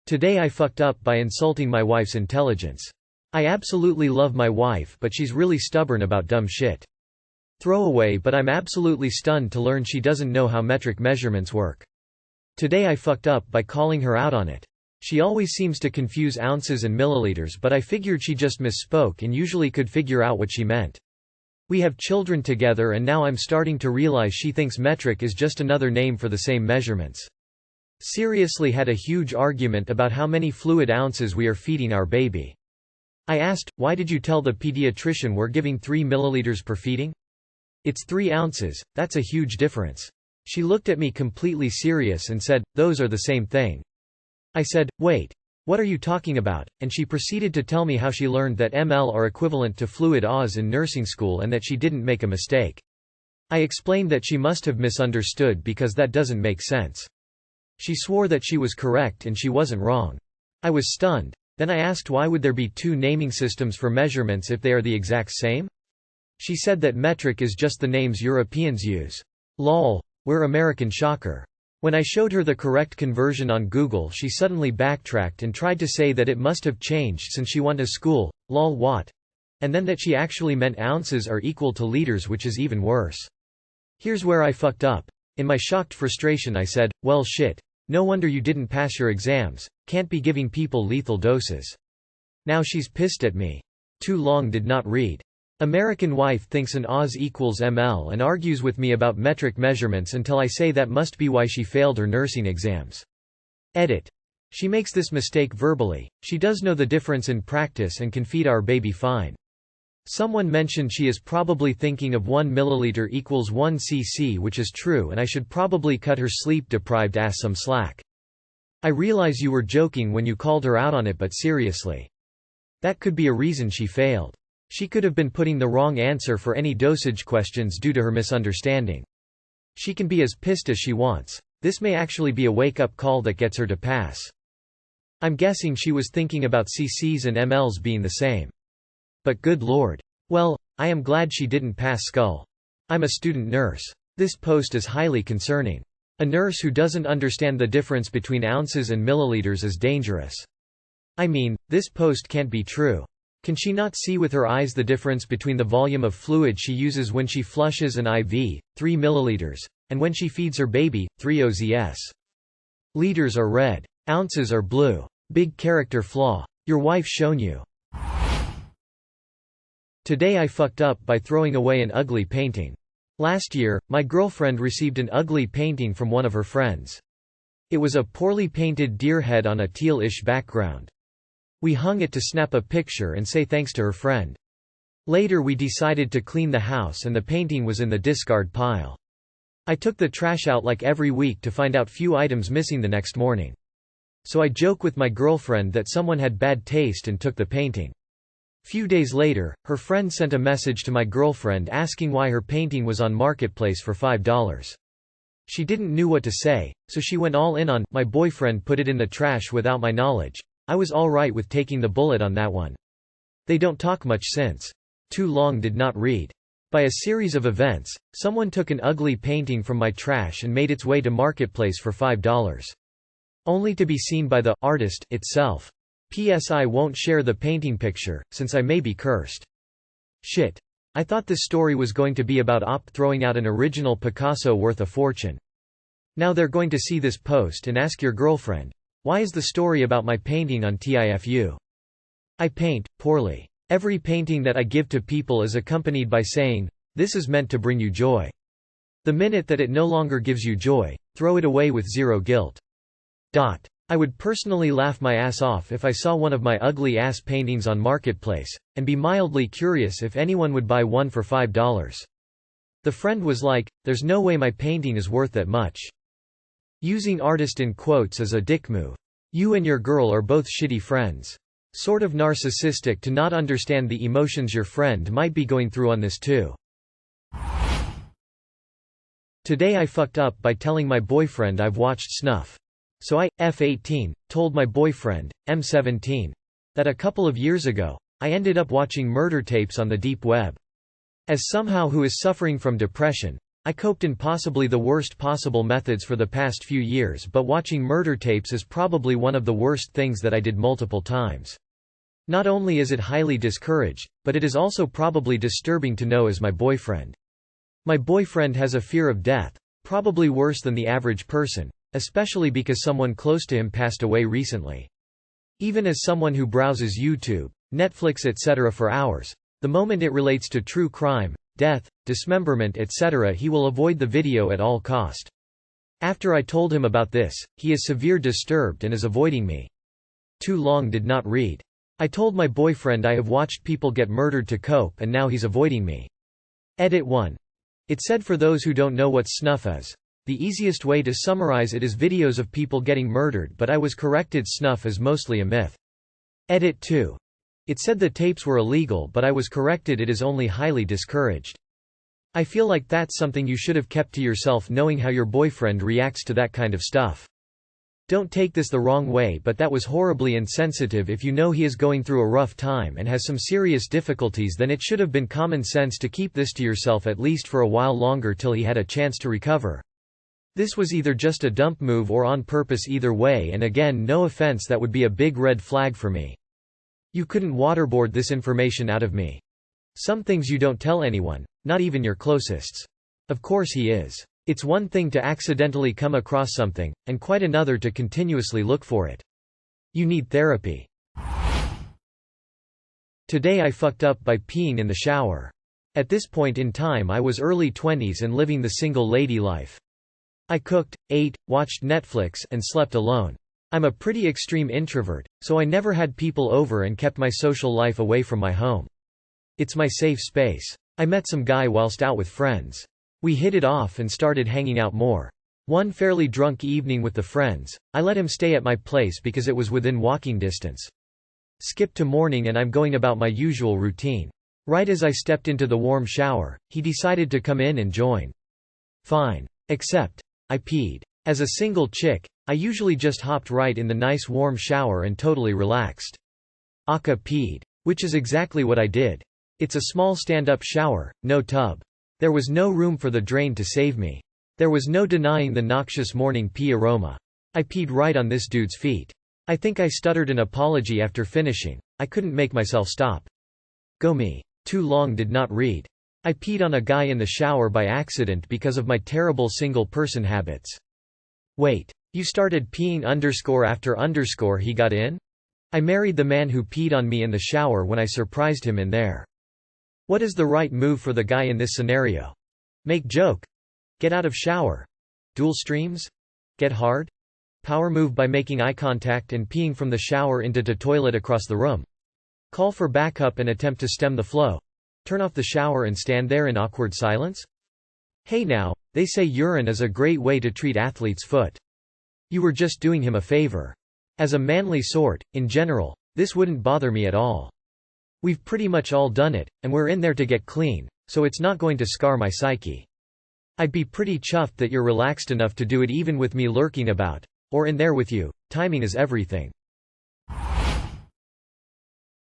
Today I fucked up by insulting my wife's intelligence. I absolutely love my wife, but she's really stubborn about dumb shit. Throwaway, but I'm absolutely stunned to learn she doesn't know how metric measurements work. Today I fucked up by calling her out on it. She always seems to confuse ounces and milliliters, but I figured she just misspoke and usually could figure out what she meant. We have children together and now I'm starting to realize she thinks metric is just another name for the same measurements. Seriously, had a huge argument about how many fluid ounces we are feeding our baby. I asked, why did you tell the pediatrician we're giving 3 milliliters per feeding? It's 3 ounces, that's a huge difference. She looked at me completely serious and said, those are the same thing. I said, wait. What are you talking about? And she proceeded to tell me how she learned that ml are equivalent to fluid Oz in nursing school and that she didn't make a mistake. I explained that she must have misunderstood because that doesn't make sense. She swore that she was correct and she wasn't wrong. I was stunned. Then I asked why would there be 2 naming systems for measurements if they are the exact same? She said that metric is just the names Europeans use. Lol, we're American, shocker. When I showed her the correct conversion on Google, she suddenly backtracked and tried to say that it must have changed since she went to school, lol what? And then that she actually meant ounces are equal to liters, which is even worse. Here's where I fucked up. In my shocked frustration I said, well shit. No wonder you didn't pass your exams, can't be giving people lethal doses. Now she's pissed at me. Too long did not read. American wife thinks an Oz equals ml and argues with me about metric measurements until I say that must be why she failed her nursing exams. Edit. She makes this mistake verbally, she does know the difference in practice and can feed our baby fine. Someone mentioned she is probably thinking of 1 milliliter equals 1 cc, which is true, and I should probably cut her sleep-deprived ass some slack. I realize you were joking when you called her out on it, but seriously. That could be a reason she failed. She could have been putting the wrong answer for any dosage questions due to her misunderstanding. She can be as pissed as she wants. This may actually be a wake-up call that gets her to pass. I'm guessing she was thinking about cc's and ml's being the same. But good lord. Well, I am glad she didn't pass skull. I'm a student nurse. This post is highly concerning. A nurse who doesn't understand the difference between ounces and milliliters is dangerous. I mean, this post can't be true. Can she not see with her eyes the difference between the volume of fluid she uses when she flushes an IV, 3 milliliters, and when she feeds her baby, 3 oz. Liters are red. Ounces are blue. Big character flaw. Your wife shown you. Today I fucked up by throwing away an ugly painting. Last year, my girlfriend received an ugly painting from one of her friends. It was a poorly painted deer head on a teal-ish background. We hung it to snap a picture and say thanks to her friend. Later we decided to clean the house and the painting was in the discard pile. I took the trash out like every week to find out few items missing the next morning. So I joke with my girlfriend that someone had bad taste and took the painting. Few days later, her friend sent a message to my girlfriend asking why her painting was on Marketplace for $5. She didn't know what to say, so she went all in on, my boyfriend put it in the trash without my knowledge. I was alright with taking the bullet on that one. They don't talk much since. Too long did not read. By a series of events, someone took an ugly painting from my trash and made its way to Marketplace for $5. Only to be seen by the artist itself. P.S. I won't share the painting picture, since I may be cursed. Shit. I thought this story was going to be about throwing out an original Picasso worth a fortune. Now they're going to see this post and ask your girlfriend, why is the story about my painting on TIFU? I paint poorly. Every painting that I give to people is accompanied by saying, this is meant to bring you joy. The minute that it no longer gives you joy, throw it away with zero guilt. I would personally laugh my ass off if I saw one of my ugly ass paintings on Marketplace, and be mildly curious if anyone would buy one for $5. The friend was like, there's no way my painting is worth that much. Using artist in quotes is a dick move. You and your girl are both shitty friends. Sort of narcissistic to not understand the emotions your friend might be going through on this too. Today I fucked up by telling my boyfriend I've watched Snuff. So I, F18, told my boyfriend, M17, that a couple of years ago, I ended up watching murder tapes on the deep web. As somehow who is suffering from depression, I coped in possibly the worst possible methods for the past few years, but watching murder tapes is probably one of the worst things that I did multiple times. Not only is it highly discouraged, but it is also probably disturbing to know as my boyfriend. My boyfriend has a fear of death, probably worse than the average person, especially because someone close to him passed away recently. Even as someone who browses YouTube, Netflix etc. for hours, the moment it relates to true crime, death, dismemberment etc., he will avoid the video at all cost. After I told him about this, he is severe disturbed and is avoiding me. Too long did not read. I told my boyfriend I have watched people get murdered to cope and now he's avoiding me. Edit 1. It said for those who don't know what snuff is. The easiest way to summarize it is videos of people getting murdered, but I was corrected, snuff is mostly a myth. Edit 2. It said the tapes were illegal, but I was corrected, it is only highly discouraged. I feel like that's something you should have kept to yourself, knowing how your boyfriend reacts to that kind of stuff. Don't take this the wrong way, but that was horribly insensitive. If you know he is going through a rough time and has some serious difficulties, then it should have been common sense to keep this to yourself at least for a while longer till he had a chance to recover. This was either just a dump move or on purpose. Either way, and again, no offense, that would be a big red flag for me. You couldn't waterboard this information out of me. Some things you don't tell anyone, not even your closest. Of course he is. It's one thing to accidentally come across something, and quite another to continuously look for it. You need therapy. Today I fucked up by peeing in the shower. At this point in time I was early 20s and living the single lady life. I cooked, ate, watched Netflix, and slept alone. I'm a pretty extreme introvert, so I never had people over and kept my social life away from my home. It's my safe space. I met some guy whilst out with friends. We hit it off and started hanging out more. One fairly drunk evening with the friends, I let him stay at my place because it was within walking distance. Skip to morning and I'm going about my usual routine. Right as I stepped into the warm shower, he decided to come in and join. Fine. Except, I peed. As a single chick, I usually just hopped right in the nice warm shower and totally relaxed. Aka peed. Which is exactly what I did. It's a small stand-up shower, no tub. There was no room for the drain to save me. There was no denying the noxious morning pee aroma. I peed right on this dude's feet. I think I stuttered an apology after finishing. I couldn't make myself stop. Go me. Too long did not read. I peed on a guy in the shower by accident because of my terrible single-person habits. Wait. You started peeing after he got in? I married the man who peed on me in the shower when I surprised him in there. What is the right move for the guy in this scenario? Make joke? Get out of shower? Dual streams? Get hard? Power move by making eye contact and peeing from the shower into the toilet across the room? Call for backup and attempt to stem the flow? Turn off the shower and stand there in awkward silence? Hey now, they say urine is a great way to treat athlete's foot. You were just doing him a favor. As a manly sort, in general, this wouldn't bother me at all. We've pretty much all done it, and we're in there to get clean, so it's not going to scar my psyche. I'd be pretty chuffed that you're relaxed enough to do it even with me lurking about, or in there with you. Timing is everything.